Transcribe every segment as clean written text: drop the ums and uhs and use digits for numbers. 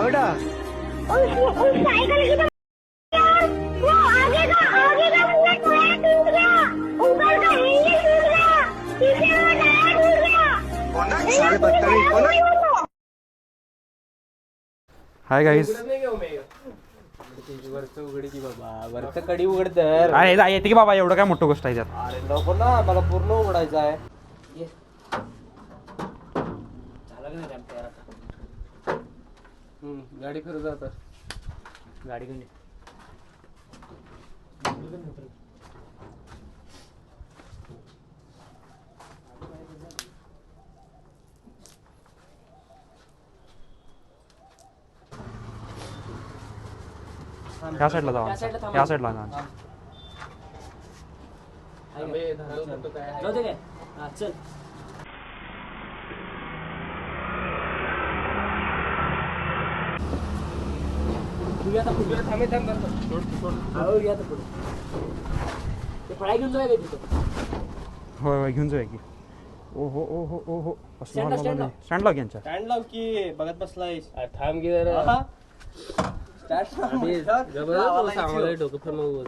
बेटा उस साइकिल की तो वो आगे का मुझे टायर टूट गया, ऊपर का इंजन टूट गया, पीछे का टायर टूट गया। सारे बदतमीज। Hi guys. वरचं उघडी की बाबा, वरचं कडी उघड तर. अरे येते की बाबा, एवढं काय मोठं गोष्ट आहे त्यात. अरे नको ना, मला पूर्ण उघडायचं आहे. गाडी फिरत आता. गाडी घेऊन ह्या साईडला जावा, ह्या साईडला जा. जाऊ दे काय. चल फळा घेऊन जाऊया तिथं. होय होय घेऊन जाऊया की. ओहो ओहो ओहो, स्टँड लाव यांच्या. स्टँड लाव की, बघत बसलायस. थांब की जरा. डोकं फिरवून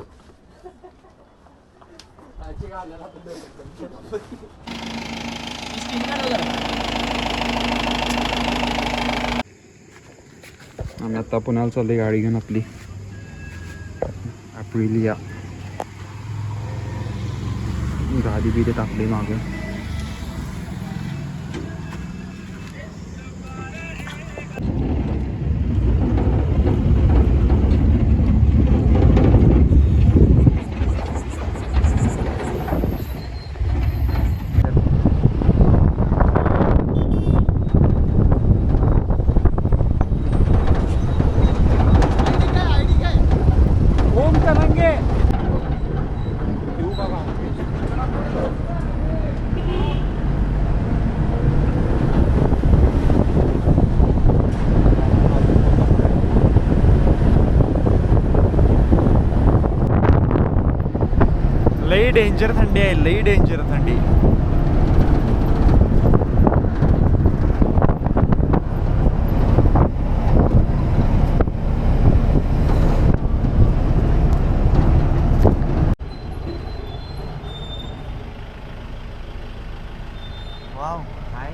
आम्ही आता पुण्याला चाललोय गाडी घेऊन आपली अप्रिलिया. गाडी बी ते टाकली मागे. लई डेंजर थंडी आहे, लई डेंजर थंडी. वाव काय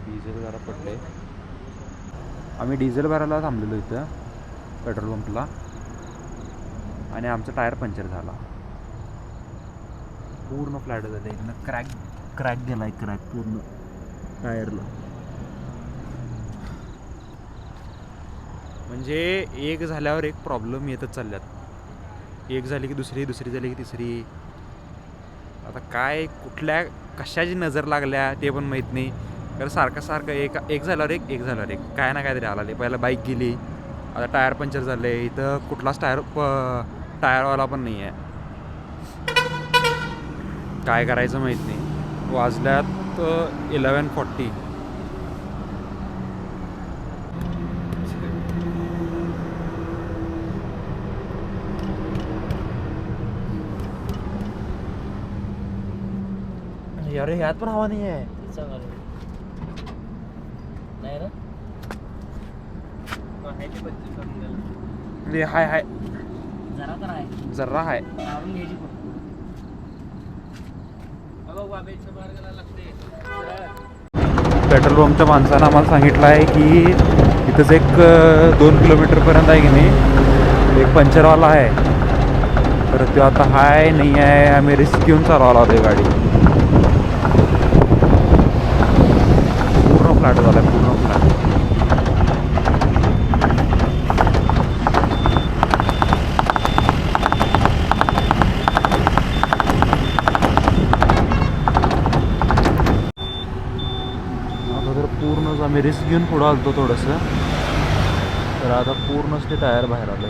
डिझेल जरा पडले. आम्ही डिझेल भरायला थांबलेलो इथं पेट्रोल पंपला आणि आमचा टायर पंक्चर झाला. पूर्ण फ्लॅट झालं, इथनं क्रॅक गेलाय, क्रॅक पूर्ण टायरला. म्हणजे एक झाल्यावर एक प्रॉब्लेम येतच चालल्यात. एक झाली की दुसरी, दुसरी झाली की तिसरी. आता काय कुठल्या कशाची नजर लागल्या ते पण माहीत नाही. कारण सारखं एक झाल्यावर एक झाल्यावर एक काय ना काहीतरी आला. पहिला बाईक गेली, आता टायर पंक्चर झाले. इथं कुठलाच टायरवाला पण नाही आहे. काय करायचं माहीत नाही. वाजल्यात 11:40. अरे ह्यात पण हवा नाही आहे. नाही ना. हाय जरा तर आहे, जरा हाय. काढून घ्यायची. पेट्रोल पंपच्या माणसानं आम्हाला सांगितलं आहे की इथंच एक 2 किलोमीटरपर्यंत आहे की नाही एक पंक्चरवाला आहे. तर तो आता हाय नाही आहे. आम्ही रिस्क घेऊन चालवायला होते गाडी. पूर्ण फ्लॅट झाला आहे, पूर्ण फ्लॅट. पूर्णच आम्ही रिस्क घेऊन पुढं आलतो थोडंसं. तर आता पूर्णच ते टायर बाहेर आलं.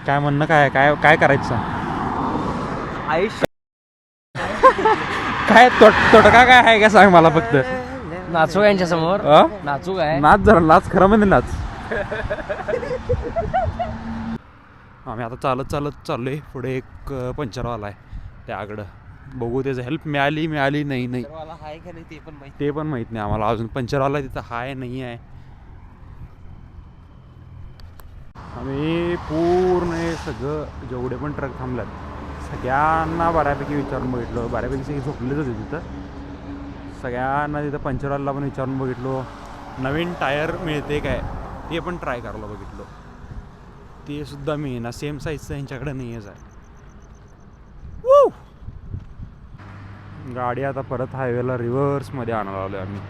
काय म्हणणं काय काय काय करायचं आयुष्य काय तोटका काय आहे का सांग मला फक्त. नाचू यांच्या समोर अ? नाचू काय नाच जरा नाच खरं म्हणजे नाच आम्ही आता चालत चालत चाललोय पुढे एक पंचरवाला आहे त्याकडं बघू त्याचं हेल्प मिळाली नाही हाय का नाही ते पण माहिती ते पण माहीत नाही आम्हाला अजून पंचरवाला तिथं हाय नाही आहे आम्ही पूर्ण हे सगळं जेवढे पण ट्रक थांबल्यात सगळ्यांना बऱ्यापैकी विचारून बघितलो बऱ्यापैकी सगळी झोपलेच होते तिथं सगळ्यांना तिथं पंचरवाला पण विचारून बघितलो नवीन टायर मिळते काय ते पण ट्राय करायला बघितलो ते सुद्धा मिळेना सेम साईजचं यांच्याकडे नाही आहे गाडी आता परत हायवेला रिव्हर्समध्ये आणायला आलो आम्ही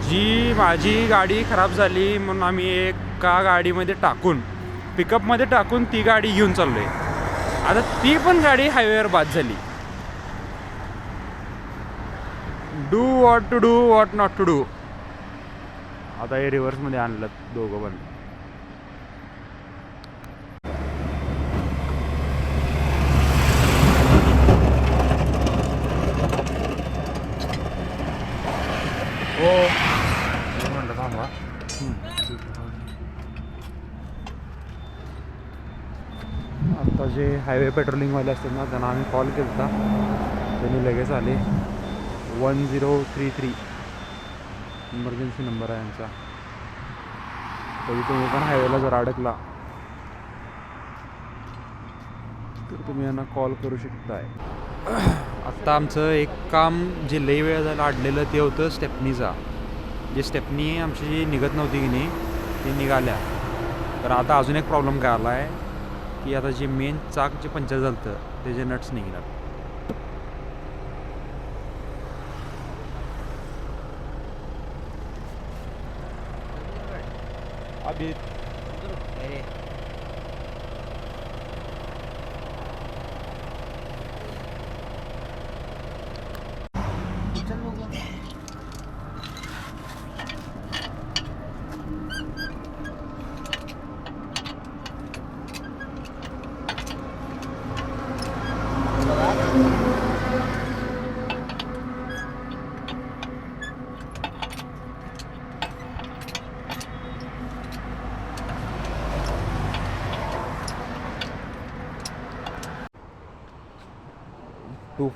जी माझी गाडी खराब झाली म्हणून आम्ही एका गाडीमध्ये टाकून पिकअपमध्ये टाकून ती गाडी घेऊन चाललो आहे आता ती पण गाडी हायवेवर बाद झाली do what to do what not to do आता हे रिव्हर्समध्ये आणलं दोघं पण हो म्हणलं थांबा आता जे हायवे पेट्रोलिंगवाले असतात ना त्यांना आम्ही कॉल केला त्यांनी लगेच आले 1033 इमर्जन्सी नंबर आहे यांचा तरी तुम्ही पण हायवेला जर अडकला तर तुम्ही यांना कॉल करू शकताय आत्ता आमचं एक काम जे लई वेळ झालं अडलेलं ते होतं स्टेपनीचा जे स्टेपनी आमची जी निघत नव्हती की नाही ती निघाल्या तर आता अजून एक प्रॉब्लेम काय आला आहे की आता जे मेन चाक जे पंक्चर झालं होतं ते जे नट्स निघणार अभी टू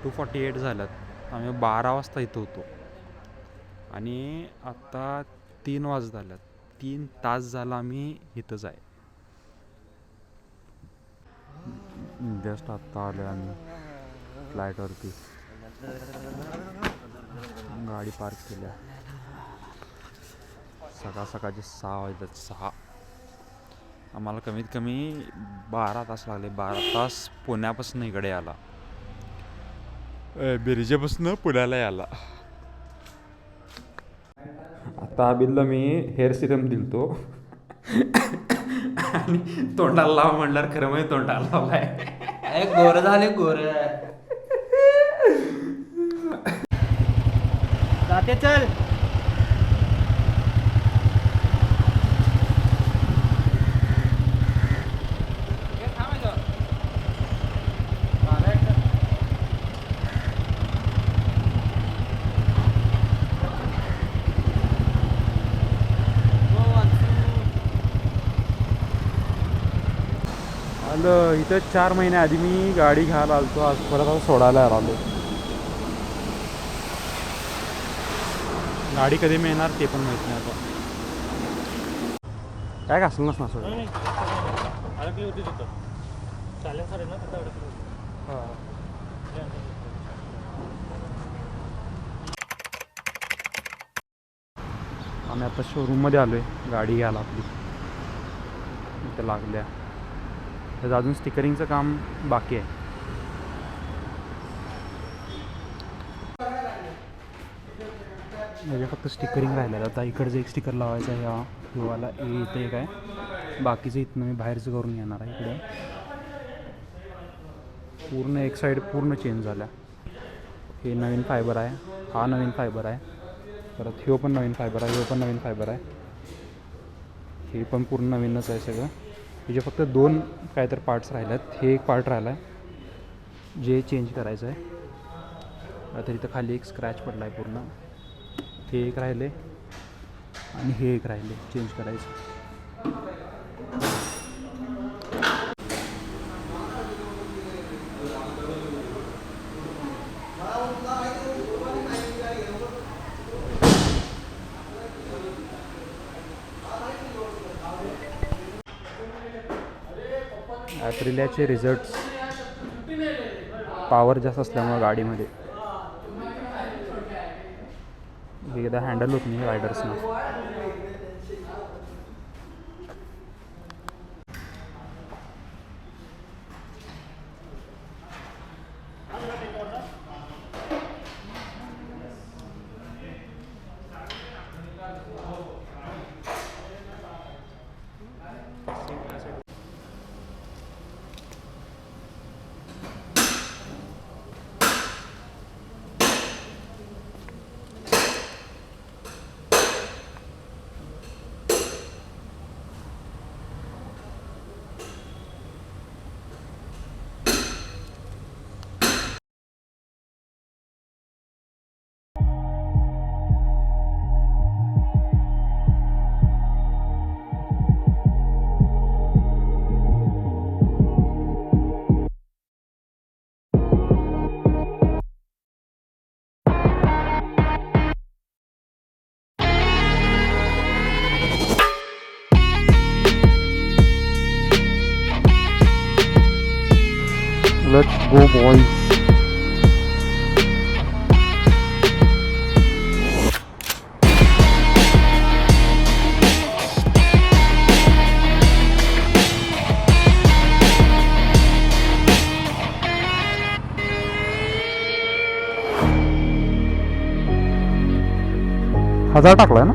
248 झाल्यात आम्ही 12 वाजता इथं होतो आणि आत्ता 3 वाजत आल्यात 3 तास झाला आम्ही इथंच आहे जस्ट आत्ता आलो आम्ही फ्लाईटवरती गाडी पार्क केल्या सकाळचे 6 वाजतात 6 आम्हाला कमीत कमी 12 तास लागले 12 तास पुण्यापासून इकडे आला बिरजेपासून पुण्याला याला आता अबिलला मी हेअर सिरम दिलतो आणि तोंडाला लाव म्हणल्यावर खरं म्हणजे तोंडाला लावलाय गोर झाले गोर जाते चल आलं इथं 4 महिन्याआधी मी गाडी घ्यायला आलतो आज परत आता सोडायला आलो गाडी कधी मिळणार ते पण माहित नाही आता काय का असेल नसणार सोड अडकली होती तिथं चालेल सर ना तिथं अडकली आम्ही आता शोरूममध्ये आलो आहे गाडी घ्यायला आपली इथं लागल्या त्याचं अजून स्टिकरिंगचं काम बाकी आहे म्हणजे फक्त स्टिकरिंग राहिलं आहे आता इकडचं एक स्टिकर लावायचं आहे हा हिवाला इथं एक आहे बाकीचं इथनं मी बाहेरचं करून येणार आहे इकडे पूर्ण एक साईड पूर्ण चेंज झाल्या हे नवीन फायबर आहे हा नवीन फायबर आहे परत ह्यो पण नवीन फायबर आहे ह्यो पण नवीन फायबर आहे हे पण पूर्ण नवीनच आहे सगळं हे जे फक्त 2 काहीतरी पार्ट्स राहिले आहेत हे एक पार्ट राहिला आहे जे चेंज करायचं आहे आता इथं खाली एक स्क्रॅच पडला आहे पूर्ण. हे एक राहिले आणि हे एक राहिले चेंज करायचं. ॲप्रिलियाचे रिझल्ट्स पॉवर जास्त असल्यामुळे गाडीमध्ये एकदा हँडल होत नाही रायडर्सना. Let's go, boys. हजार टाकलाय ना.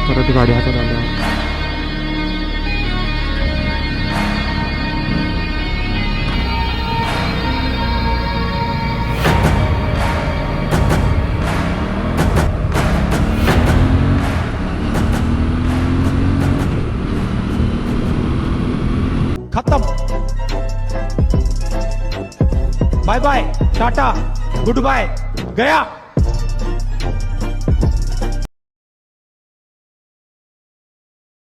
परत गाडी हातात आल्या. खत्म. Bye bye, tata, goodbye, गया.